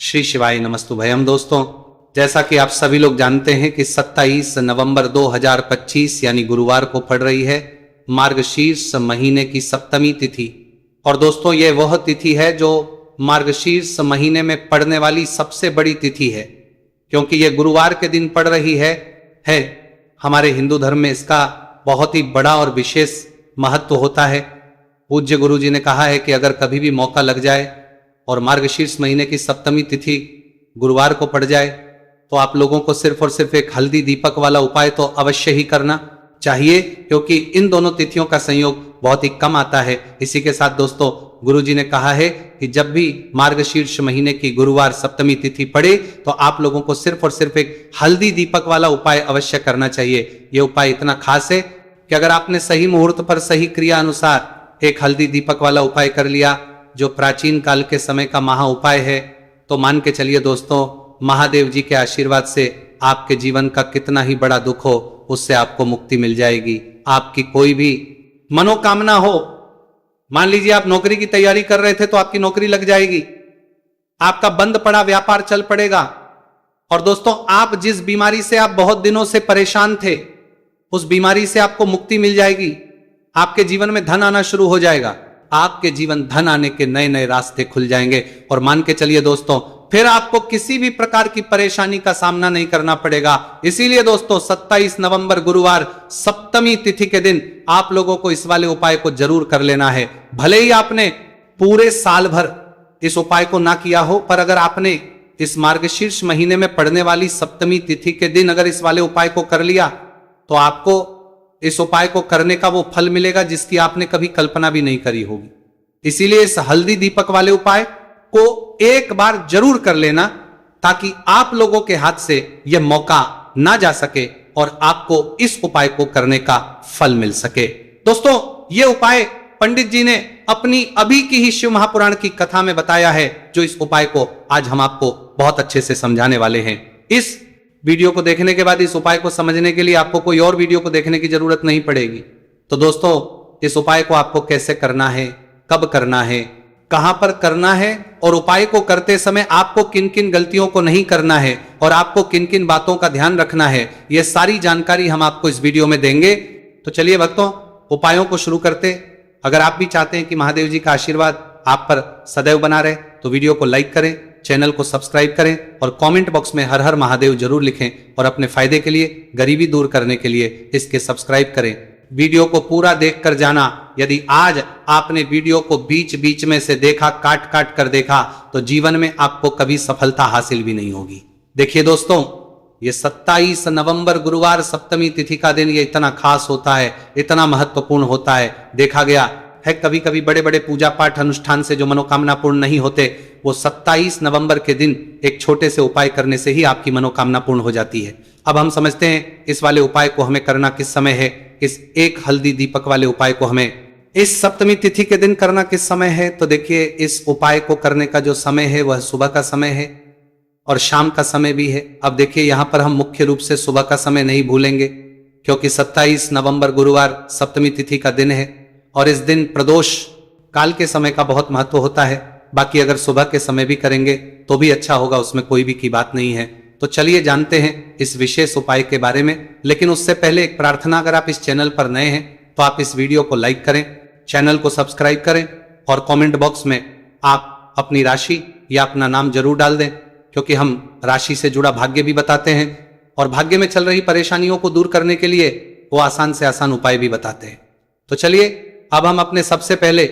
श्री शिवाय नमस्तुभयम। दोस्तों, जैसा कि आप सभी लोग जानते हैं कि 27 नवंबर 2025 यानी गुरुवार को पड़ रही है मार्गशीर्ष महीने की सप्तमी तिथि। और दोस्तों, ये वह तिथि है जो मार्गशीर्ष महीने में पड़ने वाली सबसे बड़ी तिथि है, क्योंकि ये गुरुवार के दिन पड़ रही है। हमारे हिंदू धर्म में इसका बहुत ही बड़ा और विशेष महत्व होता है। पूज्य गुरु जी ने कहा है कि अगर कभी भी मौका लग जाए और मार्गशीर्ष महीने की सप्तमी तिथि गुरुवार को पड़ जाए तो आप लोगों को सिर्फ और सिर्फ एक हल्दी दीपक वाला उपाय तो अवश्य ही करना चाहिए, क्योंकि इन दोनों तिथियों का संयोग बहुत ही कम आता है। इसी के साथ दोस्तों, गुरु जी ने कहा है कि जब भी मार्गशीर्ष महीने की गुरुवार सप्तमी तिथि पड़े तो आप लोगों को सिर्फ और सिर्फ एक हल्दी दीपक वाला उपाय अवश्य करना चाहिए। यह उपाय इतना खास है कि अगर आपने सही मुहूर्त पर सही क्रिया अनुसार एक हल्दी दीपक वाला उपाय कर लिया, जो प्राचीन काल के समय का महा उपाय है, तो मान के चलिए दोस्तों, महादेव जी के आशीर्वाद से आपके जीवन का कितना ही बड़ा दुख हो, उससे आपको मुक्ति मिल जाएगी। आपकी कोई भी मनोकामना हो, मान लीजिए आप नौकरी की तैयारी कर रहे थे तो आपकी नौकरी लग जाएगी, आपका बंद पड़ा व्यापार चल पड़ेगा। और दोस्तों, आप जिस बीमारी से आप बहुत दिनों से परेशान थे, उस बीमारी से आपको मुक्ति मिल जाएगी। आपके जीवन में धन आना शुरू हो जाएगा, आपके जीवन धन आने के नए नए रास्ते खुल जाएंगे। और मान के चलिए दोस्तों, फिर आपको किसी भी प्रकार की परेशानी का सामना नहीं करना पड़ेगा। इसीलिए दोस्तों, 27 नवंबर गुरुवार सप्तमी तिथि के दिन आप लोगों को इस वाले उपाय को जरूर कर लेना है। भले ही आपने पूरे साल भर इस उपाय को ना किया हो, पर अगर आपने इस मार्गशीर्ष महीने में पड़ने वाली सप्तमी तिथि के दिन अगर इस वाले उपाय को कर लिया तो आपको इस उपाय को करने का वो फल मिलेगा जिसकी आपने कभी कल्पना भी नहीं करी होगी। इसीलिए इस हल्दी दीपक वाले उपाय को एक बार जरूर कर लेना, ताकि आप लोगों के हाथ से यह मौका ना जा सके और आपको इस उपाय को करने का फल मिल सके। दोस्तों, यह उपाय पंडित जी ने अपनी अभी की ही शिव महापुराण की कथा में बताया है, जो इस उपाय को आज हम आपको बहुत अच्छे से समझाने वाले हैं। इस वीडियो को देखने के बाद इस उपाय को समझने के लिए आपको कोई और वीडियो को देखने की जरूरत नहीं पड़ेगी। तो दोस्तों, इस उपाय को आपको कैसे करना है, कब करना है, कहां पर करना है, और उपाय को करते समय आपको किन किन गलतियों को नहीं करना है और आपको किन किन बातों का ध्यान रखना है, यह सारी जानकारी हम आपको इस वीडियो में देंगे। तो चलिए भक्तों, उपायों को शुरू करते। अगर आप भी चाहते हैं कि महादेव जी का आशीर्वाद आप पर सदैव बना रहे तो वीडियो को लाइक करें, चैनल को सब्सक्राइब करें और कमेंट बॉक्स में हर हर महादेव जरूर लिखें। और अपने फायदे के लिए, गरीबी दूर करने के लिए इसके सब्सक्राइब करें। वीडियो को पूरा देखकर जाना। यदि आज आपने वीडियो को बीच बीच में से देखा, काट काट कर देखा, तो जीवन में आपको कभी सफलता हासिल भी नहीं होगी। देखिए दोस्तों, ये 27 नवंबर गुरुवार सप्तमी तिथि का दिन ये इतना खास होता है, इतना महत्वपूर्ण होता है। देखा गया है कभी कभी बड़े बड़े पूजा पाठ अनुष्ठान से जो मनोकामना पूर्ण नहीं होते, वो 27 नवंबर के दिन एक छोटे से उपाय करने से ही आपकी मनोकामना पूर्ण हो जाती है। अब हम समझते हैं इस वाले उपाय को हमें करना किस समय है। इस एक हल्दी दीपक वाले उपाय को हमें इस सप्तमी तिथि के दिन करना किस समय है। तो देखिए, इस उपाय को करने का जो समय है वह सुबह का समय है और शाम का समय भी है। अब देखिए, यहां पर हम मुख्य रूप से सुबह का समय नहीं भूलेंगे, क्योंकि 27 नवंबर गुरुवार सप्तमी तिथि का दिन है और इस दिन प्रदोष काल के समय का बहुत महत्व होता है। बाकी अगर सुबह के समय भी करेंगे तो भी अच्छा होगा, उसमें कोई भी की बात नहीं है। तो चलिए जानते हैं इस विशेष उपाय के बारे में। लेकिन उससे पहले एक प्रार्थना, अगर आप इस चैनल पर नए हैं तो आप इस वीडियो को लाइक करें, चैनल को सब्सक्राइब करें और कमेंट बॉक्स में आप अपनी राशि या अपना नाम जरूर डाल दें, क्योंकि हम राशि से जुड़ा भाग्य भी बताते हैं और भाग्य में चल रही परेशानियों को दूर करने के लिए वो आसान से आसान उपाय भी बताते हैं। तो चलिए अब हम अपने सबसे पहले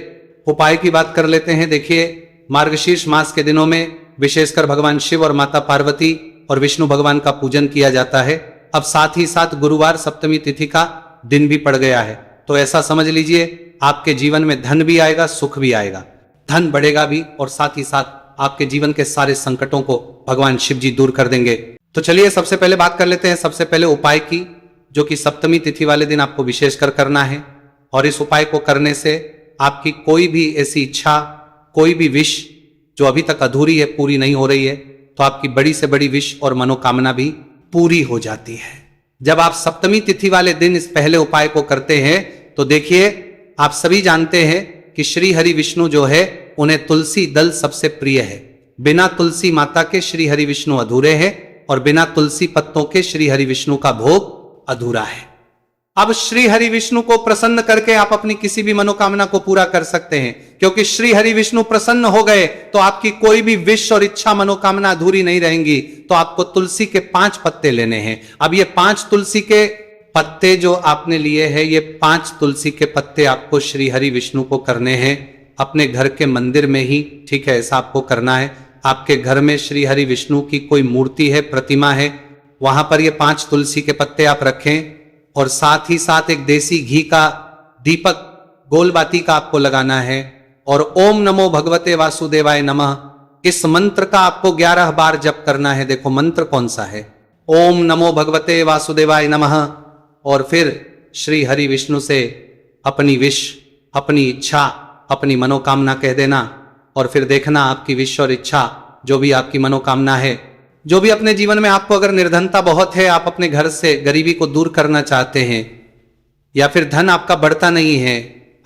उपाय की बात कर लेते हैं। देखिए, मार्गशीर्ष मास के दिनों में विशेषकर भगवान शिव और माता पार्वती और विष्णु भगवान का पूजन किया जाता है। अब साथ ही साथ गुरुवार सप्तमी तिथि का दिन भी पड़ गया है, तो ऐसा समझ लीजिए आपके जीवन में धन भी आएगा, सुख भी आएगा, धन बढ़ेगा भी, और साथ ही साथ आपके जीवन के सारे संकटों को भगवान शिव जी दूर कर देंगे। तो चलिए सबसे पहले बात कर लेते हैं सबसे पहले उपाय की, जो कि सप्तमी तिथि वाले दिन आपको विशेषकर करना है। और इस उपाय को करने से आपकी कोई भी ऐसी इच्छा, कोई भी विश जो अभी तक अधूरी है, पूरी नहीं हो रही है, तो आपकी बड़ी से बड़ी विश और मनोकामना भी पूरी हो जाती है। जब आप सप्तमी तिथि वाले दिन इस पहले उपाय को करते हैं तो देखिए, आप सभी जानते हैं कि श्री हरि विष्णु जो है उन्हें तुलसी दल सबसे प्रिय है। बिना तुलसी माता के श्री हरि विष्णु अधूरे हैं और बिना तुलसी पत्तों के श्री हरि विष्णु का भोग अधूरा है। अब श्री हरि विष्णु को प्रसन्न करके आप अपनी किसी भी मनोकामना को पूरा कर सकते हैं, क्योंकि श्री हरि विष्णु प्रसन्न हो गए तो आपकी कोई भी विश और इच्छा मनोकामना अधूरी नहीं रहेंगी। तो आपको तुलसी के 5 पत्ते लेने हैं। अब ये 5 तुलसी के पत्ते जो आपने लिए हैं, ये 5 तुलसी के पत्ते आपको श्री हरि विष्णु को करने हैं अपने घर के मंदिर में ही, ठीक है, ऐसा आपको करना है। आपके घर में श्री हरि विष्णु की कोई मूर्ति है, प्रतिमा है, वहां पर ये 5 तुलसी के पत्ते आप रखें और साथ ही साथ एक देसी घी का दीपक गोल बाती का आपको लगाना है और ओम नमो भगवते वासुदेवाय नमः इस मंत्र का आपको 11 बार जप करना है। देखो मंत्र कौन सा है, ओम नमो भगवते वासुदेवाय नमः, और फिर श्री हरि विष्णु से अपनी विश, अपनी इच्छा, अपनी मनोकामना कह देना और फिर देखना आपकी विश और इच्छा, जो भी आपकी मनोकामना है, जो भी अपने जीवन में आपको अगर निर्धनता बहुत है, आप अपने घर से गरीबी को दूर करना चाहते हैं, या फिर धन आपका बढ़ता नहीं है,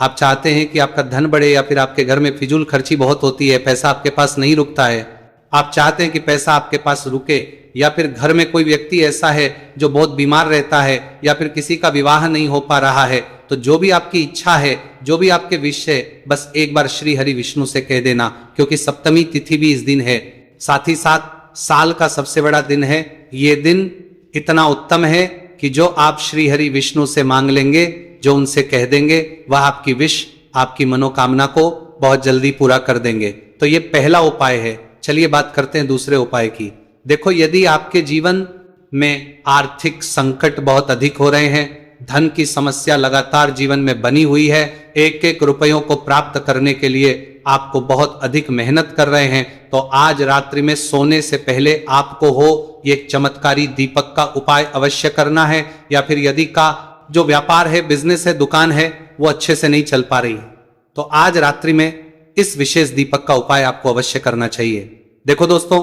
आप चाहते हैं कि आपका धन बढ़े, या फिर आपके घर में फिजूल खर्ची बहुत होती है, पैसा आपके पास नहीं रुकता है, आप चाहते हैं कि पैसा आपके पास रुके, या फिर घर में कोई व्यक्ति ऐसा है जो बहुत बीमार रहता है, या फिर किसी का विवाह नहीं हो पा रहा है, तो जो भी आपकी इच्छा है, जो भी आपके विश है, बस एक बार श्री हरि विष्णु से कह देना, क्योंकि सप्तमी तिथि भी इस दिन है, साथ ही साथ साल का सबसे बड़ा दिन है। ये दिन इतना उत्तम है कि जो आप श्री हरि विष्णु से मांग लेंगे, जो उनसे कह देंगे, वह आपकी विश, आपकी मनोकामना को बहुत जल्दी पूरा कर देंगे। तो ये पहला उपाय है। चलिए बात करते हैं दूसरे उपाय की। देखो, यदि आपके जीवन में आर्थिक संकट बहुत अधिक हो रहे हैं, धन की समस्या लगातार जीवन में बनी हुई है, एक एक रुपयों को प्राप्त करने के लिए आपको बहुत अधिक मेहनत कर रहे हैं, तो आज रात्रि में सोने से पहले आपको हो ये चमत्कारी दीपक का उपाय अवश्य करना है। या फिर यदि का जो व्यापार है, बिजनेस है, दुकान है, वो अच्छे से नहीं चल पा रही, तो आज रात्रि में इस विशेष दीपक का उपाय आपको अवश्य करना चाहिए। देखो दोस्तों,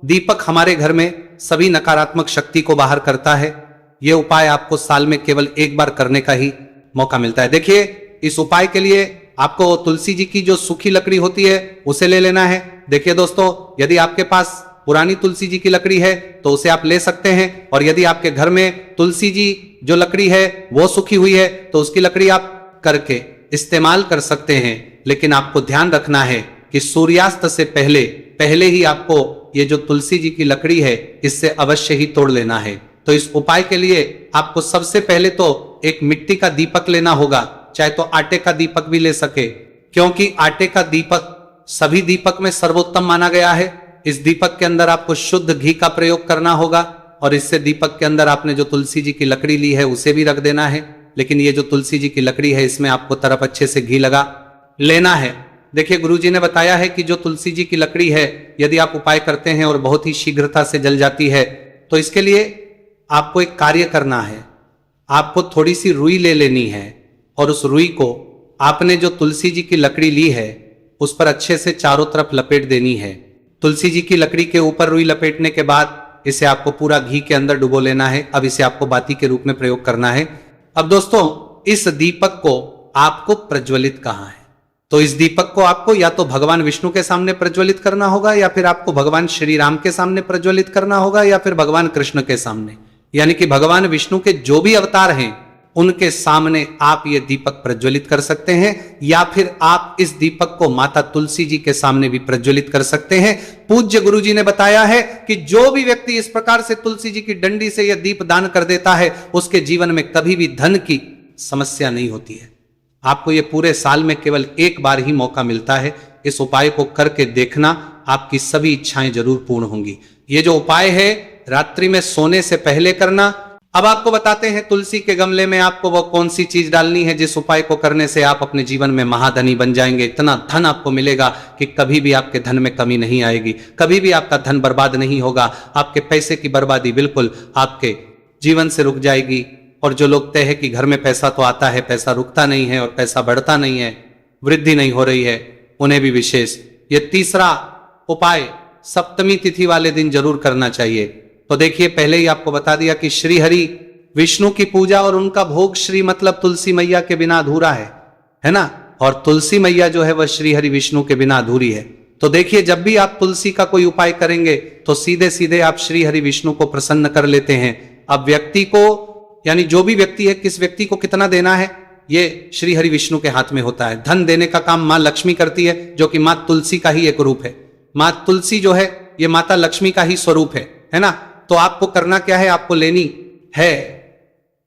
दीपक हमारे घर में सभी नकारात्मक शक्ति को बाहर करता है। यह उपाय आपको साल में केवल एक बार करने का ही मौका मिलता है। देखिए, इस उपाय के लिए आपको तुलसी जी की जो सूखी लकड़ी होती है उसे ले लेना है। देखिए दोस्तों, यदि आपके पास पुरानी तुलसी जी की लकड़ी है तो उसे आप ले सकते हैं, और यदि आपके घर में तुलसी जी जो लकड़ी है वो सूखी हुई है तो उसकी लकड़ी आप करके इस्तेमाल कर सकते हैं। लेकिन आपको ध्यान रखना है कि सूर्यास्त से पहले ही आपको ये जो तुलसी जी की लकड़ी है इससे अवश्य ही तोड़ लेना है। तो इस उपाय के लिए आपको सबसे पहले तो एक मिट्टी का दीपक लेना होगा, चाहे तो आटे का दीपक भी ले सके, क्योंकि आटे का दीपक सभी दीपक में सर्वोत्तम माना गया है। इस दीपक के अंदर आपको शुद्ध घी का प्रयोग करना होगा, और इससे दीपक के अंदर आपने जो तुलसी जी की लकड़ी ली है उसे भी रख देना है। लेकिन ये जो तुलसी जी की लकड़ी है इसमें आपको तरफ अच्छे से घी लगा लेना है। देखिए, गुरुजी ने बताया है कि जो तुलसी जी की लकड़ी है, यदि आप उपाय करते हैं और बहुत ही शीघ्रता से जल जाती है, तो इसके लिए आपको एक कार्य करना है। आपको थोड़ी सी रुई ले लेनी है, और उस रुई को आपने जो तुलसी जी की लकड़ी ली है उस पर अच्छे से चारों तरफ लपेट देनी है। तुलसी जी की लकड़ी के ऊपर रुई लपेटने के बाद इसे आपको पूरा घी के अंदर डुबो लेना है। अब इसे आपको बाती के रूप में प्रयोग करना है। अब दोस्तों, इस दीपक को आपको प्रज्वलित कहाँ है, तो इस दीपक को आपको या तो भगवान विष्णु के सामने प्रज्वलित करना होगा, या फिर आपको भगवान श्री राम के सामने प्रज्वलित करना होगा, या फिर भगवान कृष्ण के सामने, यानी कि भगवान विष्णु के जो भी अवतार हैं उनके सामने आप ये दीपक प्रज्वलित कर सकते हैं। या फिर आप इस दीपक को माता तुलसी जी के सामने भी प्रज्वलित कर सकते हैं। पूज्य गुरु जी ने बताया है कि जो भी व्यक्ति इस प्रकार से तुलसी जी की डंडी से यह दीप दान कर देता है उसके जीवन में कभी भी धन की समस्या नहीं होती है। आपको ये पूरे साल में केवल एक बार ही मौका मिलता है। इस उपाय को करके देखना, आपकी सभी इच्छाएं जरूर पूर्ण होंगी। ये जो उपाय है रात्रि में सोने से पहले करना। अब आपको बताते हैं तुलसी के गमले में आपको वो कौन सी चीज डालनी है जिस उपाय को करने से आप अपने जीवन में महाधनी बन जाएंगे। इतना धन आपको मिलेगा कि कभी भी आपके धन में कमी नहीं आएगी, कभी भी आपका धन बर्बाद नहीं होगा। आपके पैसे की बर्बादी बिल्कुल आपके जीवन से रुक जाएगी। और जो लोग कहते हैं कि घर में पैसा तो आता है, पैसा रुकता नहीं है और पैसा बढ़ता नहीं है, वृद्धि नहीं हो रही है, उन्हें भी विशेष ये तीसरा उपाय सप्तमी तिथि वाले दिन जरूर करना चाहिए। तो देखिए, पहले ही आपको बता दिया कि श्री हरि विष्णु की पूजा और उनका भोग श्री मतलब तुलसी मैया के बिना अधूरा है ना। और तुलसी मैया जो है वह श्री हरि विष्णु के बिना अधूरी है। तो देखिए, जब भी आप तुलसी का कोई उपाय करेंगे तो सीधे सीधे आप श्री हरि विष्णु को प्रसन्न कर लेते हैं। अब व्यक्ति को, यानी जो भी व्यक्ति है, किस व्यक्ति को कितना देना है ये श्री हरि विष्णु के हाथ में होता है। धन देने का काम मां लक्ष्मी करती है, जो कि मां तुलसी का ही एक रूप है। मां तुलसी जो है ये माता लक्ष्मी का ही स्वरूप है ना। तो आपको करना क्या है, आपको लेनी है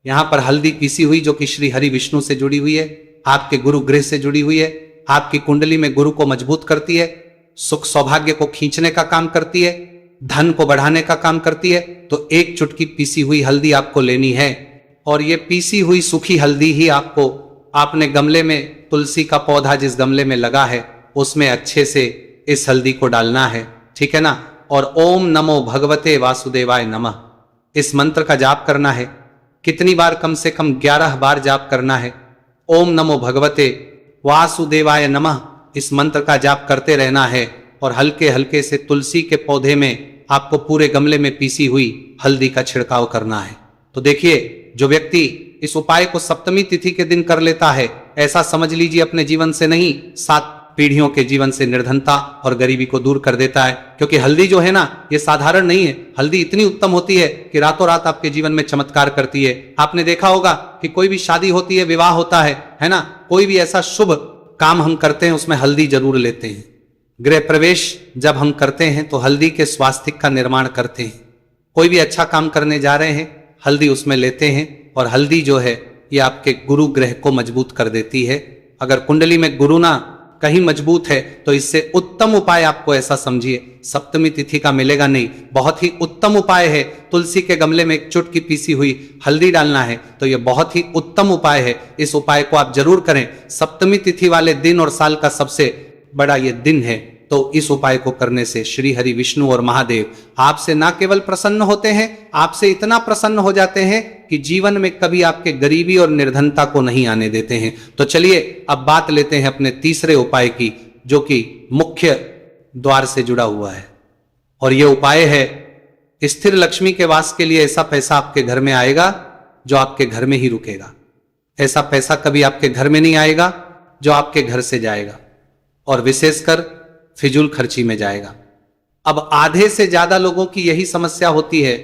यहां पर हल्दी पीसी हुई, जो कि श्री हरि विष्णु से जुड़ी हुई है, आपके गुरु गृह से जुड़ी हुई है, आपकी कुंडली में गुरु को मजबूत करती है, सुख सौभाग्य को खींचने का काम करती है, धन को बढ़ाने का काम करती है। तो एक चुटकी पीसी हुई हल्दी आपको लेनी है, और ये पीसी हुई सूखी हल्दी ही आपको आपने गमले में, तुलसी का पौधा जिस गमले में लगा है उसमें अच्छे से इस हल्दी को डालना है, ठीक है ना। और ओम नमो भगवते वासुदेवाय नमः इस मंत्र का जाप करना है। कितनी बार? कम से कम 11 बार जाप करना है। ओम नमो भगवते वासुदेवाय नमः इस मंत्र का जाप करते रहना है, और हल्के हल्के से तुलसी के पौधे में आपको पूरे गमले में पीसी हुई हल्दी का छिड़काव करना है। तो देखिए, जो व्यक्ति इस उपाय को सप्तमी तिथि के दिन कर लेता है, ऐसा समझ लीजिए अपने जीवन से नहीं, 7 पीढ़ियों के जीवन से निर्धनता और गरीबी को दूर कर देता है। क्योंकि हल्दी जो है ना, ये साधारण नहीं है। हल्दी इतनी उत्तम होती है कि रातों रात आपके जीवन में चमत्कार करती है। आपने देखा होगा कि कोई भी शादी होती है, विवाह होता है ना, कोई भी ऐसा शुभ काम हम करते हैं उसमें हल्दी जरूर लेते हैं। गृह प्रवेश जब हम करते हैं तो हल्दी के स्वास्तिक का निर्माण करते हैं। कोई भी अच्छा काम करने जा रहे हैं, हल्दी उसमें लेते हैं, और हल्दी जो है ये आपके गुरु ग्रह को मजबूत कर देती है। अगर कुंडली में गुरु ना कहीं मजबूत है तो इससे उत्तम उपाय आपको ऐसा समझिए सप्तमी तिथि का मिलेगा नहीं। बहुत ही उत्तम उपाय है, तुलसी के गमले में एक चुटकी पीसी हुई हल्दी डालना है, तो यह बहुत ही उत्तम उपाय है। इस उपाय को आप जरूर करें। सप्तमी तिथि वाले दिन और साल का सबसे बड़ा ये दिन है, तो इस उपाय को करने से श्री हरि विष्णु और महादेव आपसे ना केवल प्रसन्न होते हैं, आपसे इतना प्रसन्न हो जाते हैं कि जीवन में कभी आपके गरीबी और निर्धनता को नहीं आने देते हैं। तो चलिए अब बात लेते हैं अपने तीसरे उपाय की, जो कि मुख्य द्वार से जुड़ा हुआ है। और यह उपाय है स्थिर लक्ष्मी के वास के लिए। ऐसा पैसा आपके घर में आएगा जो आपके घर में ही रुकेगा। ऐसा पैसा कभी आपके घर में नहीं आएगा जो आपके घर से जाएगा, और विशेषकर फिजूल खर्ची में जाएगा। अब आधे से ज्यादा लोगों की यही समस्या होती है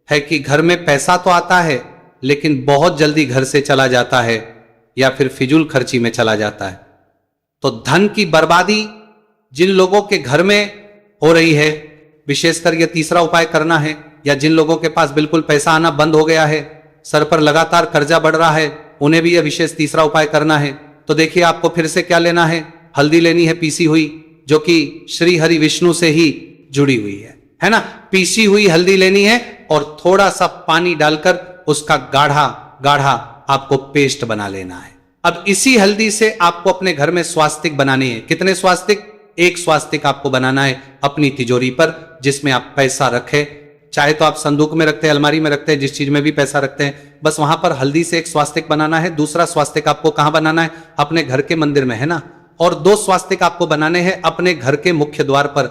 कि घर में पैसा तो आता है लेकिन बहुत जल्दी घर से चला जाता है या फिर फिजूल खर्ची में चला जाता है। तो धन की बर्बादी जिन लोगों के घर में हो रही है, विशेषकर यह तीसरा उपाय करना है। या जिन लोगों के पास बिल्कुल पैसा आना बंद हो गया है, सर पर लगातार कर्जा बढ़ रहा है, उन्हें भी यह विशेष तीसरा उपाय करना है। तो देखिए, आपको फिर से क्या लेना है, हल्दी लेनी है पीसी हुई, जो कि श्री हरि विष्णु से ही जुड़ी हुई है ना। पीसी हुई हल्दी लेनी है और थोड़ा सा पानी डालकर उसका गाढ़ा गाढ़ा आपको पेस्ट बना लेना है। अब इसी हल्दी से आपको अपने घर में स्वास्तिक बनाने हैं। कितने स्वास्तिक? एक स्वास्तिक आपको बनाना है अपनी तिजोरी पर, जिसमें आप पैसा रखें। चाहे तो आप संदूक में रखते हैं, अलमारी में रखते हैं, जिस चीज में भी पैसा रखते हैं, बस वहां पर हल्दी से एक स्वास्तिक बनाना है। दूसरा स्वास्तिक आपको कहां बनाना है? अपने घर के मंदिर में, है ना। और 2 स्वास्तिक आपको बनाने हैं अपने घर के मुख्य द्वार पर,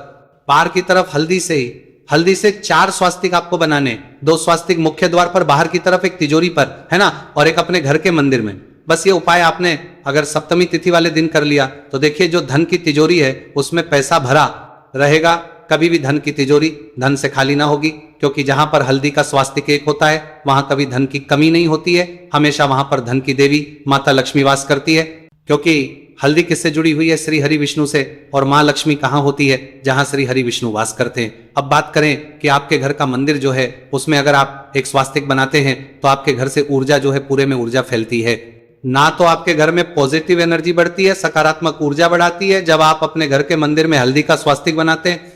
बाहर की तरफ हल्दी से 4 स्वास्तिक आपको बनाने। 2 स्वास्तिक मुख्य द्वार पर, बाहर की तरफ एक तिजोरी पर, है ना, और एक अपने घर के मंदिर में। बस ये उपाय आपने अगर सप्तमी तिथि वाले दिन कर लिया तो देखिए, जो धन की तिजोरी है उसमें पैसा भरा रहेगा। कभी भी धन की तिजोरी धन से खाली ना होगी, क्योंकि जहां पर हल्दी का स्वास्तिक एक होता है वहां कभी धन की कमी नहीं होती है। हमेशा वहां पर धन की देवी माता लक्ष्मी वास करती है, क्योंकि हल्दी किससे जुड़ी हुई है? श्री हरि विष्णु से। और मां लक्ष्मी कहां होती है? जहां श्री हरि विष्णु वास करते हैं। अब बात करें कि आपके घर का मंदिर जो है उसमें अगर आप एक स्वास्तिक बनाते हैं तो आपके घर से ऊर्जा जो है पूरे में ऊर्जा फैलती है। ना तो आपके घर में पॉजिटिव एनर्जी बढ़ती है, सकारात्मक ऊर्जा बढ़ाती है जब आप अपने घर के मंदिर में हल्दी का स्वास्तिक बनाते हैं।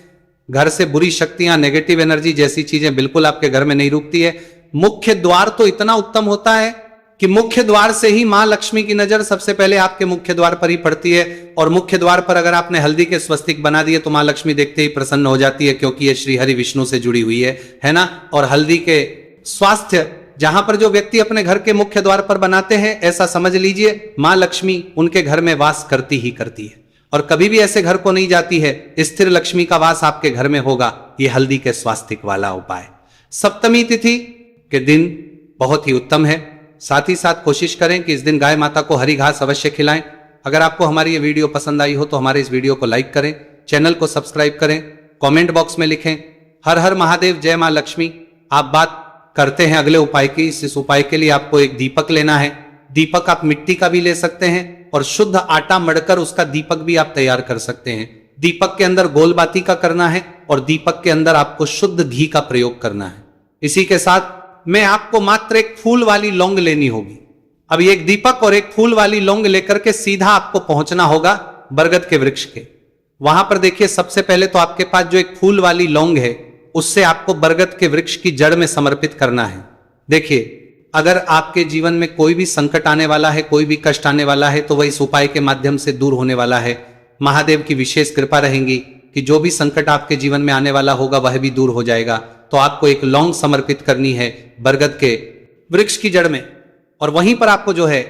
घर से बुरी शक्तियां, नेगेटिव एनर्जी जैसी चीजें बिल्कुल आपके घर में नहीं रुकती है। मुख्य द्वार तो इतना उत्तम होता है कि मुख्य द्वार से ही मां लक्ष्मी की नजर सबसे पहले आपके मुख्य द्वार पर ही पड़ती है। और मुख्य द्वार पर अगर आपने हल्दी के स्वस्तिक बना दिए तो मां लक्ष्मी देखते ही प्रसन्न हो जाती है, क्योंकि ये श्री हरि विष्णु से जुड़ी हुई है ना। और हल्दी के स्वास्थ्य जहां पर जो व्यक्ति अपने घर के मुख्य द्वार पर बनाते हैं, ऐसा समझ लीजिए मां लक्ष्मी उनके घर में वास करती ही करती है, और कभी भी ऐसे घर को नहीं जाती है। स्थिर लक्ष्मी का वास आपके घर में होगा, ये हल्दी के स्वास्तिक वाला उपाय। सप्तमी तिथि के दिन बहुत ही उत्तम है। साथ ही साथ कोशिश करें कि इस दिन गाय माता को हरी घास अवश्य खिलाएं। अगर आपको हमारी ये वीडियो पसंद आई हो तो हमारे इस वीडियो को लाइक करें, चैनल को सब्सक्राइब करें, कमेंट बॉक्स में लिखें हर हर महादेव, जय मां लक्ष्मी। आप बात करते हैं अगले उपाय की। इस उपाय के लिए आपको एक दीपक लेना है। दीपक आप मिट्टी का भी ले सकते हैं और शुद्ध आटा मढ़कर उसका दीपक भी आप तैयार कर सकते हैं। दीपक के अंदर गोलबाती का करना है और दीपक के अंदर आपको शुद्ध घी का प्रयोग करना है। इसी के साथ में आपको मात्र एक फूल वाली लौंग लेनी होगी। अब एक दीपक और एक फूल वाली लौंग लेकर के सीधा आपको पहुंचना होगा बरगद के वृक्ष के। वहां पर देखिए, सबसे पहले तो आपके पास जो एक फूल वाली लौंग है उससे आपको बरगद के वृक्ष की जड़ में समर्पित करना है। देखिए, अगर आपके जीवन में कोई भी संकट आने वाला है, कोई भी कष्ट आने वाला है, तो वह इस उपाय के माध्यम से दूर होने वाला है। महादेव की विशेष कृपा रहेगी कि जो भी संकट आपके जीवन में आने वाला होगा वह भी दूर हो जाएगा। तो आपको एक लौंग समर्पित करनी है बरगद के वृक्ष की जड़ में, और वहीं पर आपको जो है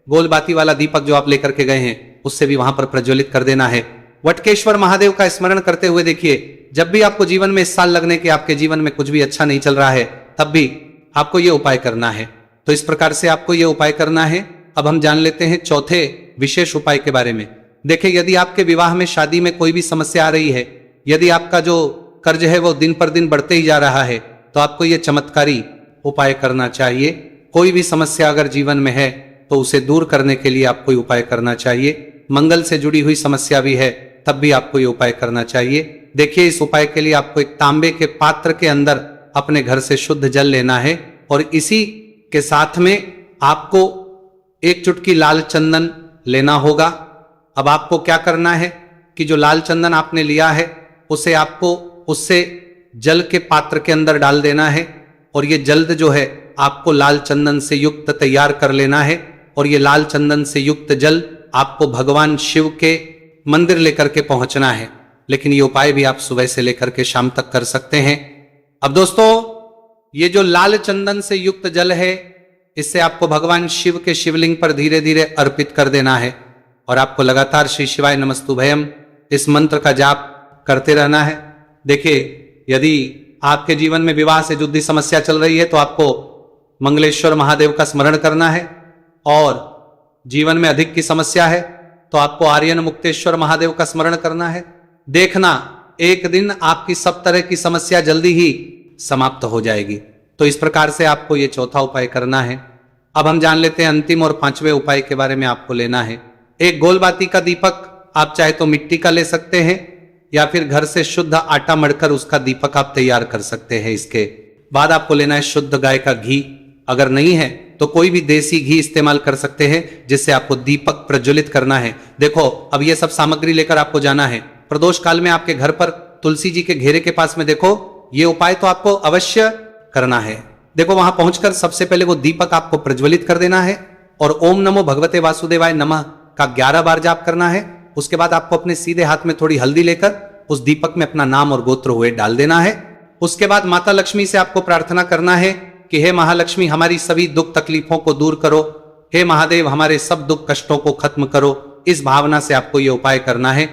गोलबाती वाला दीपक जो आप लेकर के गए हैं उससे भी वहां पर प्रज्वलित कर देना है। वटकेश्वर महादेव का स्मरण करते हुए देखिए, जब भी आपको जीवन में इस साल लगने के आपके जीवन में कुछ भी अच्छा नहीं चल रहा है, तब भी आपको यह उपाय करना है। तो इस प्रकार से आपको यह उपाय करना है। अब हम जान लेते हैं चौथे विशेष उपाय के बारे में। देखिए, यदि आपके विवाह में, शादी में कोई भी समस्या आ रही है, यदि आपका जो कर्ज है वो दिन पर दिन बढ़ते ही जा रहा है, तो आपको यह चमत्कारी उपाय करना चाहिए। कोई भी समस्या अगर जीवन में है तो उसे दूर करने के लिए आपको उपाय करना चाहिए। मंगल से जुड़ी हुई समस्या भी है तब भी आपको ये उपाय करना चाहिए। देखिए, इस उपाय के लिए आपको एक तांबे के पात्र के अंदर अपने घर से शुद्ध जल लेना है और इसी के साथ में आपको एक चुटकी लाल चंदन लेना होगा। अब आपको क्या करना है कि जो लाल चंदन आपने लिया है उसे आपको उससे जल के पात्र के अंदर डाल देना है और ये जल्द जो है आपको लाल चंदन से युक्त तैयार कर लेना है। और ये लाल चंदन से युक्त जल आपको भगवान शिव के मंदिर लेकर के पहुंचना है। लेकिन ये उपाय भी आप सुबह से लेकर के शाम तक कर सकते हैं। अब दोस्तों, ये जो लाल चंदन से युक्त जल है, इससे आपको भगवान शिव के शिवलिंग पर धीरे धीरे अर्पित कर देना है और आपको लगातार श्री शिवाय नमस्तुभयम इस मंत्र का जाप करते रहना है। देखिए, यदि आपके जीवन में विवाह से जुड़ी समस्या चल रही है तो आपको मंगलेश्वर महादेव का स्मरण करना है, और जीवन में अधिक की समस्या है तो आपको आर्यन मुक्तेश्वर महादेव का स्मरण करना है। देखना, एक दिन आपकी सब तरह की समस्या जल्दी ही समाप्त हो जाएगी। तो इस प्रकार से आपको ये चौथा उपाय करना है। अब हम जान लेते हैं अंतिम और पांचवें उपाय के बारे में। आपको लेना है एक गोलबाती का दीपक। आप चाहे तो मिट्टी का ले सकते हैं या फिर घर से शुद्ध आटा मढ़कर उसका दीपक आप तैयार कर सकते हैं। इसके बाद आपको लेना है शुद्ध गाय का घी। अगर नहीं है तो कोई भी देसी घी इस्तेमाल कर सकते हैं जिससे आपको दीपक प्रज्वलित करना है। देखो, अब ये सब सामग्री लेकर आपको जाना है। प्रदोष काल में आपके घर पर तुलसी जी के घेरे के पास में देखो, ये उपाय तो आपको अवश्य करना है। देखो, वहां पहुंचकर सबसे पहले वो दीपक आपको प्रज्वलित कर देना है और ओम नमो भगवते वासुदेवाय नमः का 11 बार जाप करना है। उसके बाद आपको अपने सीधे हाथ में थोड़ी हल्दी लेकर उस दीपक में अपना नाम और गोत्र हुए डाल देना है। उसके बाद माता लक्ष्मी से आपको प्रार्थना करना है कि हे महालक्ष्मी, हमारी सभी दुख तकलीफों को दूर करो। हे महादेव, हमारे सब दुख कष्टों को खत्म करो। इस भावना से आपको यह उपाय करना है।